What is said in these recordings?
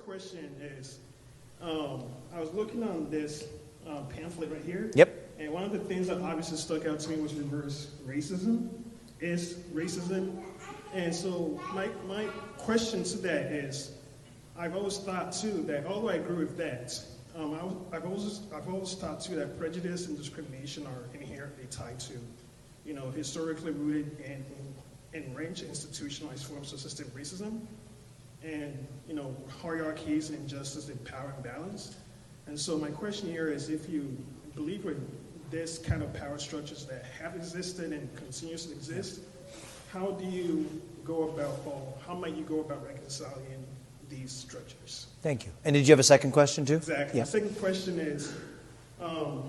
question is, I was looking on this pamphlet right here. Yep. And one of the things that obviously stuck out to me was reverse racism. Is racism. And so my question to that is, I've always thought too that, although I agree with that, I've always thought too that prejudice and discrimination are inherently tied to, historically rooted and entrenched institutionalized forms of systemic racism, and hierarchies and injustice and power imbalance. And so my question here is, if you believe in this kind of power structures that have existed and continues to exist, how might you go about reconciling these structures? Thank you. And did you have a second question too? Exactly. Yeah. The second question is, I'm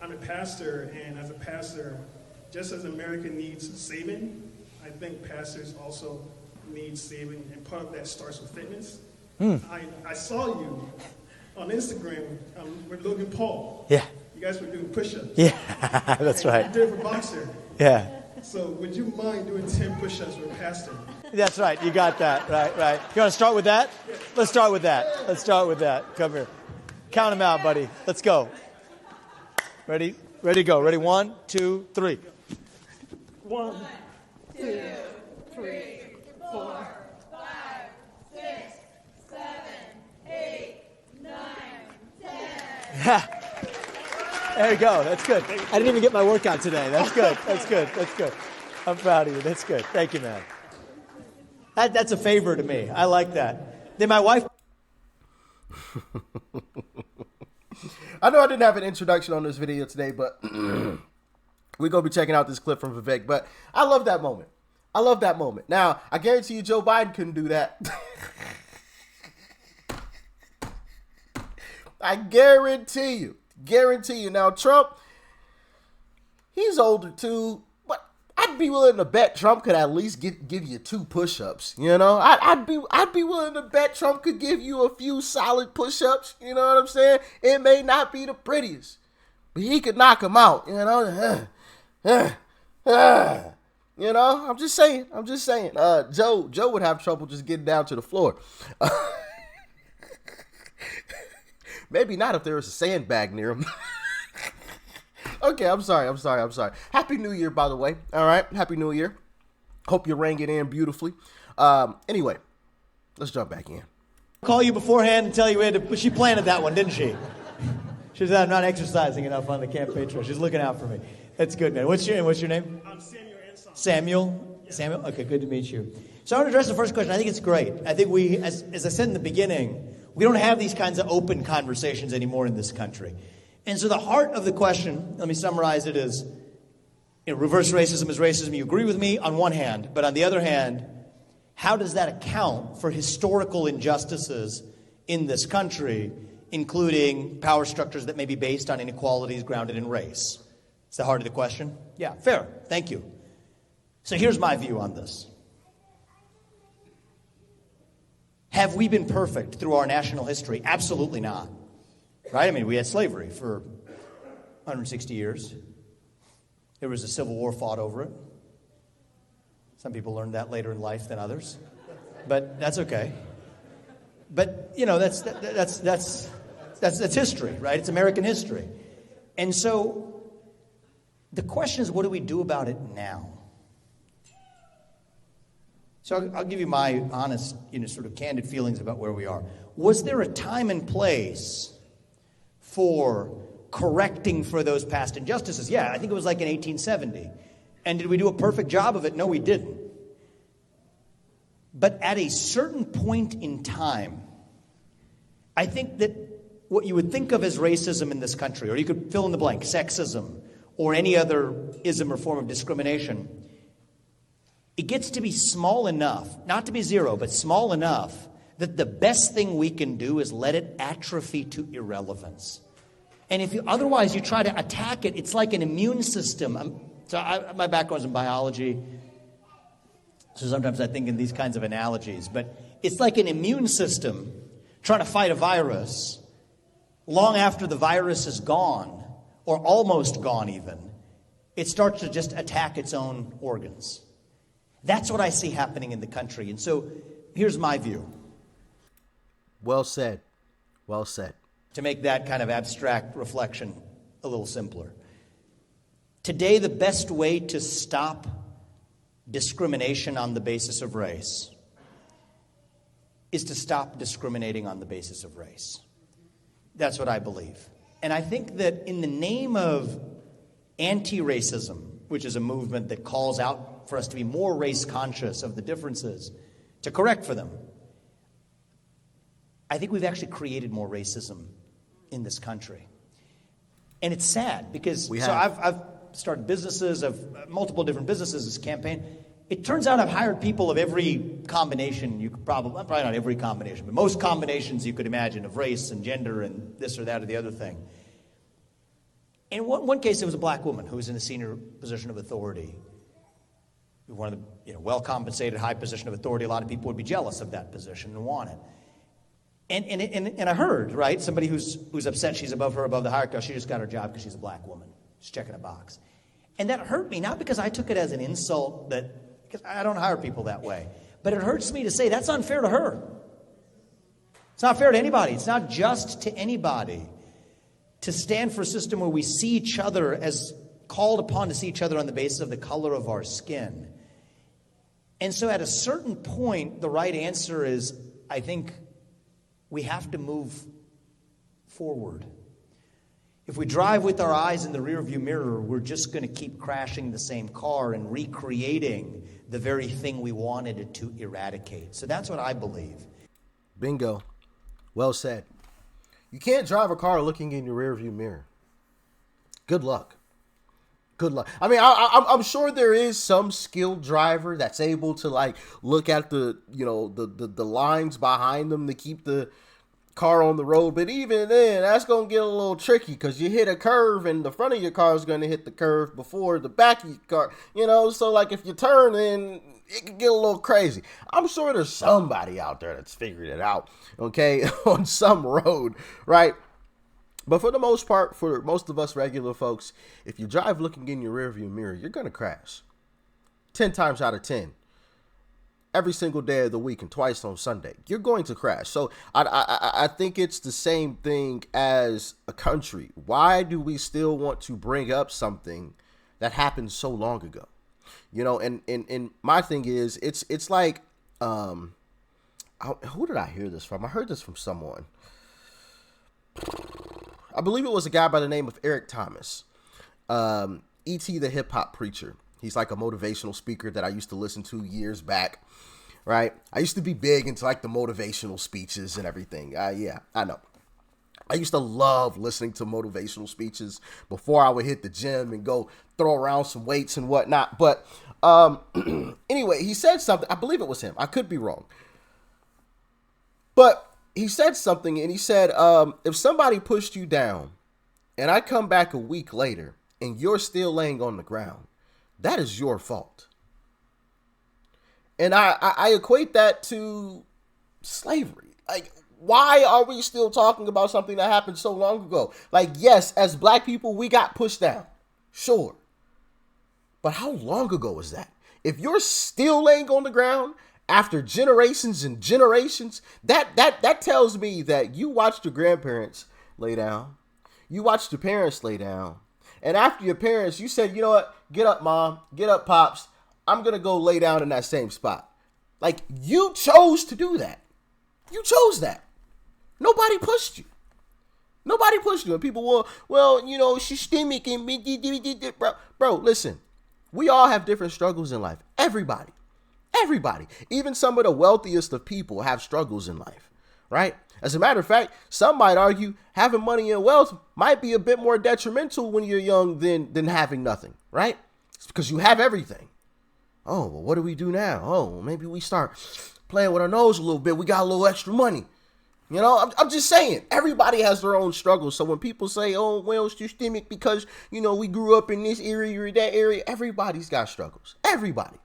a pastor, and as a pastor, just as America needs saving, I think pastors also need saving, and part of that starts with fitness. I saw you on Instagram with Logan Paul. Yeah. You guys were doing push-ups. Yeah, that's right. You did it for boxer. Yeah. So would you mind doing 10 push-ups with a pastor? That's right. You got that. Right. You want to start with that? Let's start with that. Come here. Count them out, buddy. Let's go. Ready to go. Ready? 1, 2, 3. 1, 2, 3, 4, 5, 6, 7, 8, 9, 10. There you go. That's good. I didn't even get my workout today. That's good. I'm proud of you. That's good. Thank you, man. That's a favor to me. I like that. Then my wife. I know I didn't have an introduction on this video today, but we're going to be checking out this clip from Vivek. But I love that moment. Now, I guarantee you Joe Biden couldn't do that. I guarantee you. Now, Trump, he's older too, but I'd be willing to bet Trump could at least give you 2 push-ups. I'd be willing to bet Trump could give you a few solid push-ups. You know what I'm saying? It may not be the prettiest, but he could knock them out. I'm just saying. Joe would have trouble just getting down to the floor. Maybe not if there was a sandbag near him. Okay, I'm sorry. Happy New Year, by the way. All right, Happy New Year. Hope you rang it in beautifully. Anyway, let's jump back in. Call you beforehand and tell you she planted that one, didn't she? She said I'm not exercising enough on the campaign trail. She's looking out for me. That's good, man. What's your name? I'm Samuel Anson. Samuel? Yeah. Samuel? Okay, good to meet you. So I want to address the first question. I think it's great. I think we, as I said in the beginning, we don't have these kinds of open conversations anymore in this country. And so the heart of the question, let me summarize it as, reverse racism is racism. You agree with me on one hand, but on the other hand, how does that account for historical injustices in this country, including power structures that may be based on inequalities grounded in race? It's the heart of the question? Yeah, fair. Thank you. So here's my view on this. Have we been perfect through our national history? Absolutely not. Right? I mean, we had slavery for 160 years. There was a civil war fought over it. Some people learned that later in life than others. But that's okay. But, that's history, right? It's American history. And so the question is, what do we do about it now? So I'll give you my honest, sort of candid feelings about where we are. Was there a time and place for correcting for those past injustices? Yeah, I think it was like in 1870. And did we do a perfect job of it? No, we didn't. But at a certain point in time, I think that what you would think of as racism in this country, or you could fill in the blank, sexism, or any other ism or form of discrimination, it gets to be small enough, not to be zero, but small enough that the best thing we can do is let it atrophy to irrelevance. And if otherwise you try to attack it, it's like an immune system. My background is in biology, so sometimes I think in these kinds of analogies. But it's like an immune system trying to fight a virus long after the virus is gone, or almost gone even. It starts to just attack its own organs. That's what I see happening in the country. And so here's my view. Well said. Well said. To make that kind of abstract reflection a little simpler. Today, the best way to stop discrimination on the basis of race is to stop discriminating on the basis of race. That's what I believe. And I think that in the name of anti-racism, which is a movement that calls out for us to be more race conscious of the differences, to correct for them, I think we've actually created more racism in this country. And it's sad because I've started businesses, of multiple different businesses this campaign. It turns out I've hired people of every combination you could probably not every combination, but most combinations you could imagine of race and gender and this or that or the other thing. In one case, it was a black woman who was in a senior position of authority. One of the well-compensated, high position of authority. A lot of people would be jealous of that position and want it. And I heard, right, somebody who's upset she's above the hierarchy. She just got her job because she's a black woman. She's checking a box. And that hurt me, not because I took it as an insult, because I don't hire people that way. But it hurts me to say that's unfair to her. It's not fair to anybody. It's not just to anybody to stand for a system where we see each other as called upon to see each other on the basis of the color of our skin. And so at a certain point, the right answer is, I think, we have to move forward. If we drive with our eyes in the rearview mirror, we're just going to keep crashing the same car and recreating the very thing we wanted it to eradicate. So that's what I believe. Bingo. Well said. You can't drive a car looking in your rearview mirror. Good luck. Good luck. I mean, I'm sure there is some skilled driver that's able to look at the lines behind them to keep the car on the road. But even then, that's going to get a little tricky because you hit a curve and the front of your car is going to hit the curve before the back of your car. So if you turn in, it can get a little crazy. I'm sure there's somebody out there that's figured it out, okay, on some road, right? But for the most part, for most of us regular folks, if you drive looking in your rearview mirror, you're going to crash. 10 times out of 10. Every single day of the week and twice on Sunday, you're going to crash. So I think it's the same thing as a country. Why do we still want to bring up something that happened so long ago? And my thing is, it's like, who did I hear this from? I heard this from someone. I believe it was a guy by the name of Eric Thomas, E.T. the hip hop preacher. He's like a motivational speaker that I used to listen to years back, right? I used to be big into the motivational speeches and everything. Yeah, I know. I used to love listening to motivational speeches before I would hit the gym and go throw around some weights and whatnot. But anyway, he said something. I believe it was him. I could be wrong. But he said something, and he said, if somebody pushed you down and I come back a week later and you're still laying on the ground, that is your fault. And I equate that to slavery. Why are we still talking about something that happened so long ago? Yes, as black people, we got pushed down. Sure. But how long ago was that? If you're still laying on the ground after generations and generations, that tells me that you watched your grandparents lay down. You watched your parents lay down. And after your parents, you said, you know what? Get up, mom. Get up, pops. I'm going to go lay down in that same spot. You chose to do that. You chose that. Nobody pushed you. Nobody pushed you. And people well, systemic and bro, listen. We all have different struggles in life. Everybody. Even some of the wealthiest of people have struggles in life, right? As a matter of fact, some might argue having money and wealth might be a bit more detrimental when you're young than having nothing, right? It's because you have everything. Oh, well, what do we do now? Oh, maybe we start playing with our nose a little bit. We got a little extra money. I'm just saying, everybody has their own struggles. So when people say, oh, well, it's systemic because, we grew up in this area or that area, everybody's got struggles. Everybody.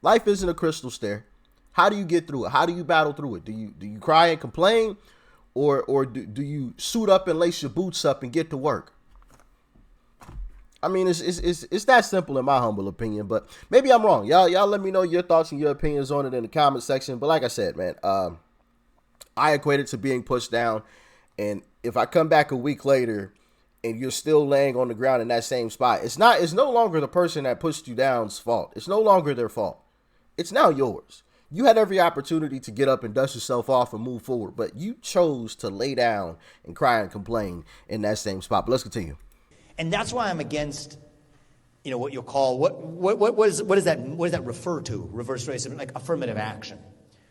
Life isn't a crystal stair. How do you get through it? How do you battle through it? Do you cry and complain, or do you suit up and lace your boots up and get to work? I mean, it's that simple in my humble opinion, but maybe I'm wrong. Y'all let me know your thoughts and your opinions on it in the comment section. But like I said, man, I equate it to being pushed down. And if I come back a week later and you're still laying on the ground in that same spot, it's no longer the person that pushed you down's fault. It's no longer their fault. It's now yours. You had every opportunity to get up and dust yourself off and move forward, but you chose to lay down and cry and complain in that same spot. But let's continue. And that's why I'm against, what you'll call, what does that refer to? Reverse racism, like affirmative action,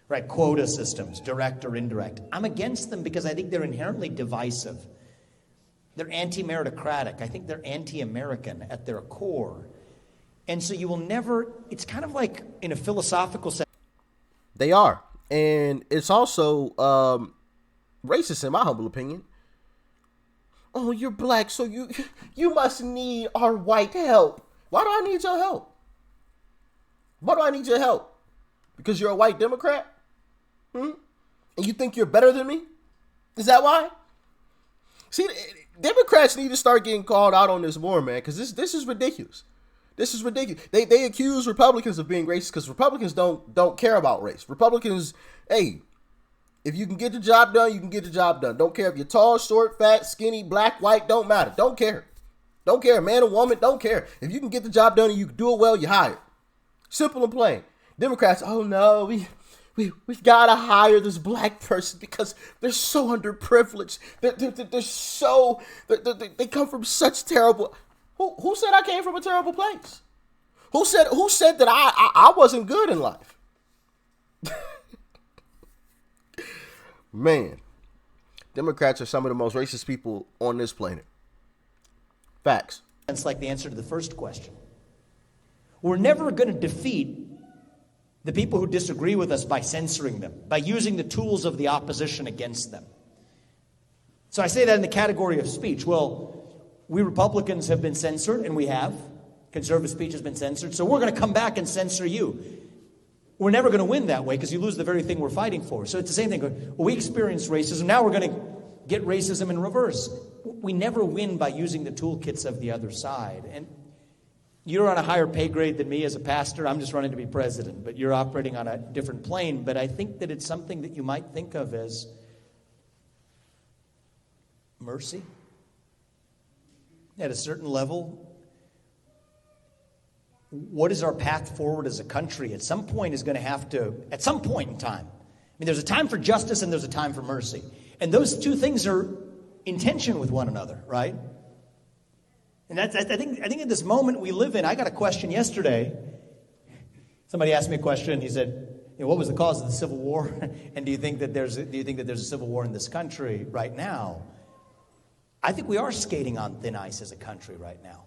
right? Quota systems, direct or indirect. I'm against them because I think they're inherently divisive. They're anti-meritocratic. I think they're anti-American at their core. And so you will never, it's kind of like in a philosophical sense. They are. And it's also racist in my humble opinion. Oh, you're black, so you must need our white help. Why do I need your help? Why do I need your help? Because you're a white Democrat? And you think you're better than me? Is that why? See, Democrats need to start getting called out on this more, man, because this is ridiculous. This is ridiculous. They accuse Republicans of being racist because Republicans don't care about race. Republicans, hey, if you can get the job done, you can get the job done. Don't care if you're tall, short, fat, skinny, black, white, don't matter. Don't care. Don't care. Man or woman, don't care. If you can get the job done and you can do it well, you're hired. Simple and plain. Democrats, oh no, we've got to hire this black person because they're so underprivileged. They come from such terrible. Who said I came from a terrible place? Who said that I wasn't good in life? Man, Democrats are some of the most racist people on this planet. Facts. It's like the answer to the first question. We're never going to defeat the people who disagree with us by censoring them, by using the tools of the opposition against them. So I say that in the category of speech. Well, we Republicans have been censored, and we have. Conservative speech has been censored, so we're going to come back and censor you. We're never going to win that way because you lose the very thing we're fighting for. So it's the same thing. Well, we experienced racism. Now we're going to get racism in reverse. We never win by using the toolkits of the other side. And you're on a higher pay grade than me as a pastor. I'm just running to be president, but you're operating on a different plane. But I think that it's something that you might think of as mercy. At a certain level, what is our path forward as a country? At some point is going to have to, at some point in time. I mean, there's a time for justice and there's a time for mercy. And those two things are in tension with one another, right? And I think at this moment we live in, I got a question yesterday. Somebody asked me a question. He said, what was the cause of the Civil War? And do you think that there's a civil war in this country right now? I think we are skating on thin ice as a country right now.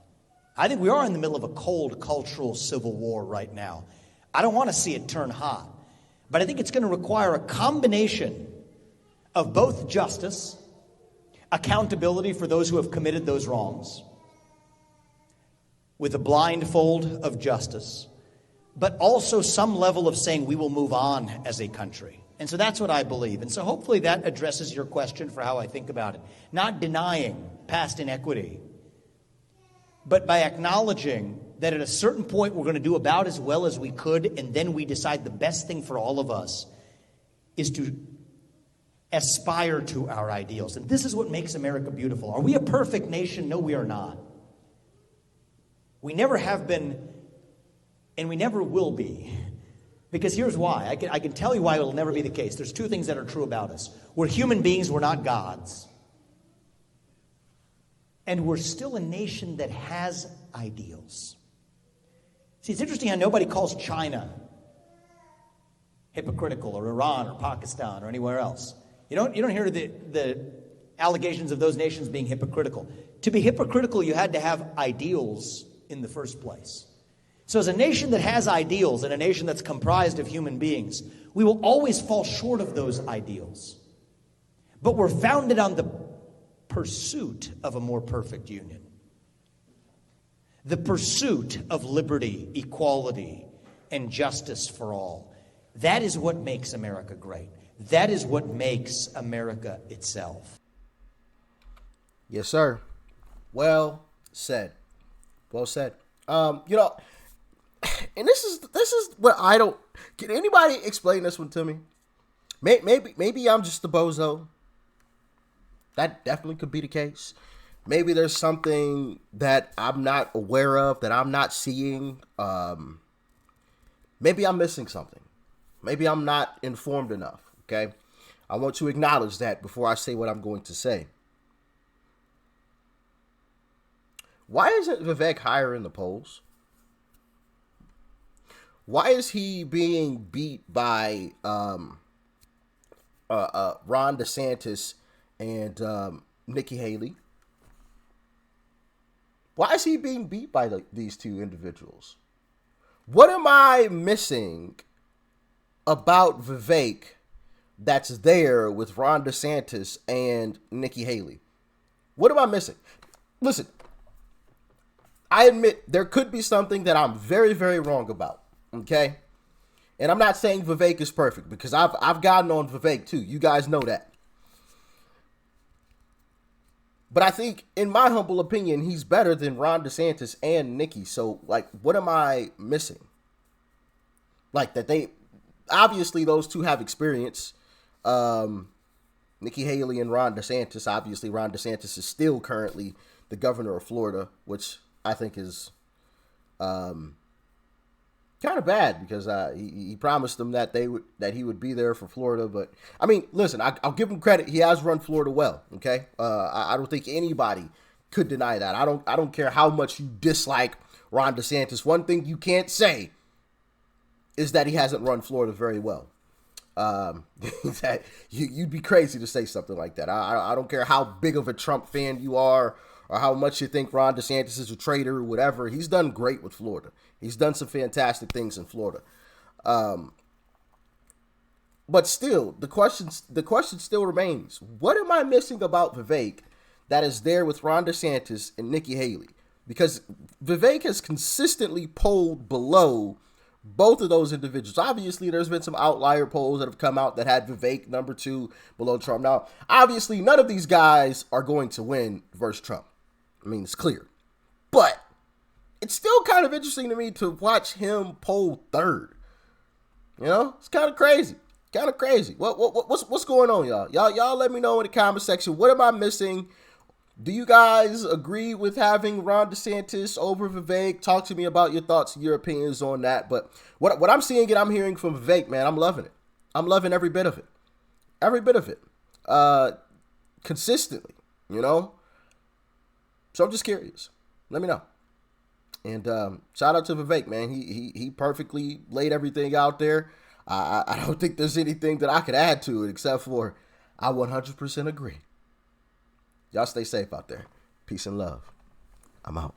I think we are in the middle of a cold cultural civil war right now. I don't want to see it turn hot. But I think it's going to require a combination of both justice, accountability for those who have committed those wrongs, with a blindfold of justice, but also some level of saying we will move on as a country. And so that's what I believe. And so hopefully that addresses your question for how I think about it. Not denying past inequity, but by acknowledging that at a certain point we're going to do about as well as we could, and then we decide the best thing for all of us is to aspire to our ideals. And this is what makes America beautiful. Are we a perfect nation? No, we are not. We never have been, and we never will be. Because here's why. I can tell you why it will never be the case. There's two things that are true about us. We're human beings, we're not gods. And we're still a nation that has ideals. See, it's interesting how nobody calls China hypocritical, or Iran, or Pakistan, or anywhere else. You don't hear the allegations of those nations being hypocritical. To be hypocritical, you had to have ideals in the first place. So as a nation that has ideals and a nation that's comprised of human beings, we will always fall short of those ideals. But we're founded on the pursuit of a more perfect union. The pursuit of liberty, equality, and justice for all. That is what makes America great. That is what makes America itself. Yes, sir. Well said. Well said. And this is what I don't. Can anybody explain this one to me? Maybe I'm just the bozo. That definitely could be the case. Maybe there's something that I'm not aware of, that I'm not seeing. Maybe I'm missing something. Maybe I'm not informed enough. Okay, I want to acknowledge that before I say what I'm going to say. Why isn't Vivek higher in the polls? Why is he being beat by Ron DeSantis and Nikki Haley? Why is he being beat by these two individuals? What am I missing about Vivek that's there with Ron DeSantis and Nikki Haley? What am I missing? Listen, I admit there could be something that I'm very, very wrong about. Okay? And I'm not saying Vivek is perfect, because I've gotten on Vivek too. You guys know that. But I think, in my humble opinion, he's better than Ron DeSantis and Nikki. So, like, what am I missing? Like, that they, obviously those two have experience. Nikki Haley and Ron DeSantis. Obviously, Ron DeSantis is still currently the governor of Florida, which I think is kind of bad, because he promised them that he would be there for Florida. But I mean, listen, I'll give him credit. He has run Florida well. Okay, I don't think anybody could deny that. I don't care how much you dislike Ron DeSantis. One thing you can't say is that he hasn't run Florida very well. That you'd be crazy to say something like that. I don't care how big of a Trump fan you are, or how much you think Ron DeSantis is a traitor or whatever. He's done great with Florida. He's done some fantastic things in Florida. But still, the question still remains. What am I missing about Vivek that is there with Ron DeSantis and Nikki Haley? Because Vivek has consistently polled below both of those individuals. Obviously, there's been some outlier polls that have come out that had Vivek number 2 below Trump. Now, obviously, none of these guys are going to win versus Trump. I mean, it's clear. But it's still kind of interesting to me to watch him poll third. You know, it's kind of crazy. Kind of crazy. What's going on, y'all? Y'all let me know in the comment section. What am I missing? Do you guys agree with having Ron DeSantis over Vivek? Talk to me about your thoughts and your opinions on that. But what I'm seeing and I'm hearing from Vivek, man, I'm loving it. I'm loving every bit of it. Every bit of it. Consistently, you know? So I'm just curious. Let me know. And shout out to Vivek, man. He perfectly laid everything out there. I don't think there's anything that I could add to it except for I 100% agree. Y'all stay safe out there. Peace and love. I'm out.